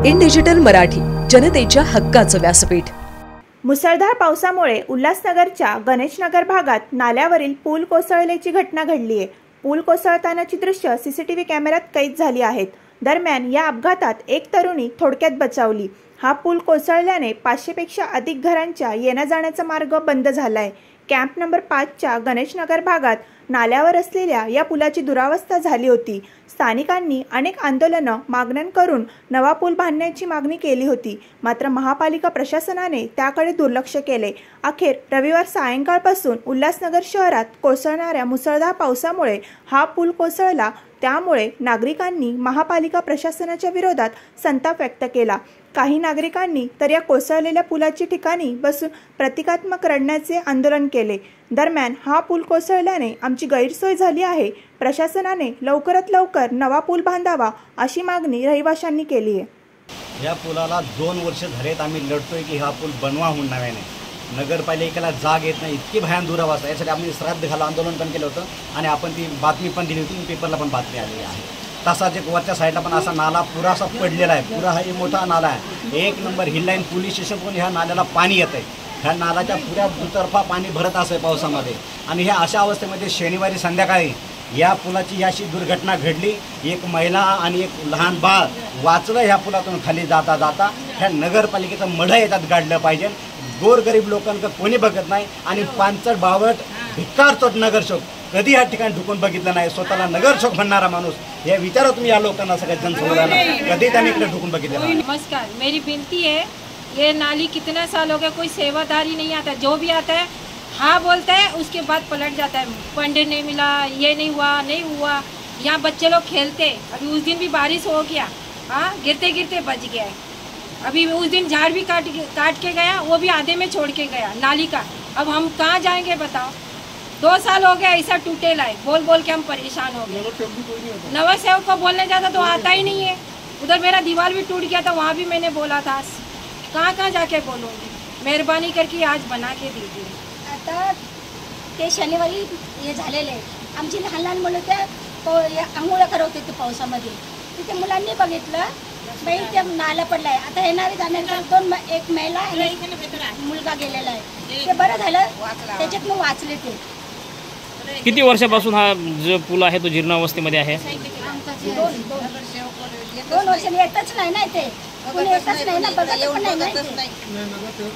In digital Marathi, जनतेच्या हक्काचं व्यासपीठ। मुसळधार पावसामुळे उल्हासनगरच्या गणेशनगर भागात नाल्यावरील पूल कोसळल्याची घटना घडली आहे। पूल कोसळतानाची दृश्य सीसीटीव्ही कॅमेऱ्यात कैद झाली आहेत। दरम्यान या अपघातात एक तरुणी थोडक्यात बचावली। हा पूल कोसळल्याने 500 पेक्षा अधिक घरांच्या येण्या जाण्याचा मार्ग बंद झालाय। कॅम्प नंबर 5 च्या गणेशनगर भागात नाल्यावर असलेल्या या पुलाची दुरावस्था झाली होती। स्थानिकांनी अनेक आंदोलनं मागण्या करून नवा पूल बांधण्याची मागणी केली होती, मात्र महापालिका प्रशासनाने त्याकडे दुर्लक्ष केले। अखेर रविवार सायंकाळपासून उल्हासनगर शहरात कोसळणाऱ्या मुसळधार पावसामुळे हा पूल कोसळला। त्यामुळे नागरिकांनी महापालिका प्रशासनाच्या विरोधात संताप व्यक्त केला। काही नागरिकांनी तर या कोसळलेल्या पुलाच्या ठिकाणी बसून प्रतिकात्मक रडण्याचे आंदोलन केले। दरम्यान हा पूल कोसळल्याने आमची गैरसोय झाली आहे, प्रशासनाने लवकरात लवकर नवा पूल बांधावा अशी मागणी रहिवाशांनी केली आहे। या पुलाला 2 वर्ष झालेत आम्ही लढतोय की हा पूल बनवा म्हणून नव्याने। नगरपालिकेला जाग येत नाही, इतकी भयान दुरावस्था। यासाठी आम्ही श्राद्ध घाला आंदोलन पण केलं होतं आणि आपण ती बातमी पण दिली होती, पेपरला पण बातमी आलेली आहे। तसाच एक वरच्या साईडला पण असा नाला पुरासा पडलेला आहे। पुरा हा मोठा नाला आहे। 1 number hill line police station पण ह्या नाल्याला पाणी येत आहे। ह्या नाल्याच्या पुऱ्या दुतर्फा पाणी भरत असते पावसामध्ये आणि ह्या अशा अवस्थेमध्ये शनिवारी संध्याकाळी या पुलाची अशी दुर्घटना घडली। एक महिला आणि एक लहान बाळ वाचलं ह्या पुलातून खाली जाता जाता। ह्या नगरपालिकेचं मढं याच्यात गाडलं पाहिजे। गोरगरीब लोकांकडे कोणी बघत नाही आणि पांचट बावट भिकारचोट नगरसेवक कधी या ठिकाणी ढुकून बघितलं नाही। स्वतःला नगरसेवक म्हणणारा माणूस या विचारात तुम्ही या लोकांना सगळ्या जनसमुदायाला कधी त्यांनी इकडे ढुकून बघितलं नाही। नमस्कार, मेरी विनती है, ये नाली कितना साल हो गया कोई सेवादारी नहीं आता। जो भी आता है हाँ बोलता है, उसके बाद पलट जाता है। फंड नहीं मिला, ये नहीं हुआ। यहाँ बच्चे लोग खेलते, अभी उस दिन भी बारिश हो गया, हाँ गिरते गिरते बच गया। अभी उस दिन झाड़ भी काट के गया, वो भी आधे में छोड़ के गया नाली का। अब हम कहाँ जाएंगे बताओ। 2 साल हो गया ऐसा टूटेला है, बोल बोल के हम परेशान हो गए। नवा सेवक को बोलने जाता तो आता ही नहीं है। उधर मेरा दीवार भी टूट गया था, वहाँ भी मैंने बोला था। कहाँ जाके बोलूँगी। मेहरबानी करके आज बना के दीजिए। आता ते शनिवारी हे झालेले आमची लहान लहान मुलं त्या आंघोळ्या करत होते पावसामध्ये। तिथे मुलांनी बघितलं बाई त्या नाला पडलाय। आता येणारे जाणारे एक महिला आणि मुलगा गेलेला आहे। ते बरं झालं, त्याच्यात मग वाचले ते। किती वर्षापासून हा जो पूल आहे तो जीर्णावस्थेमध्ये आहे? 2 वर्षांनी येतच नाही ना, ते कोणी येतच नाही ना, बघत पण नाही।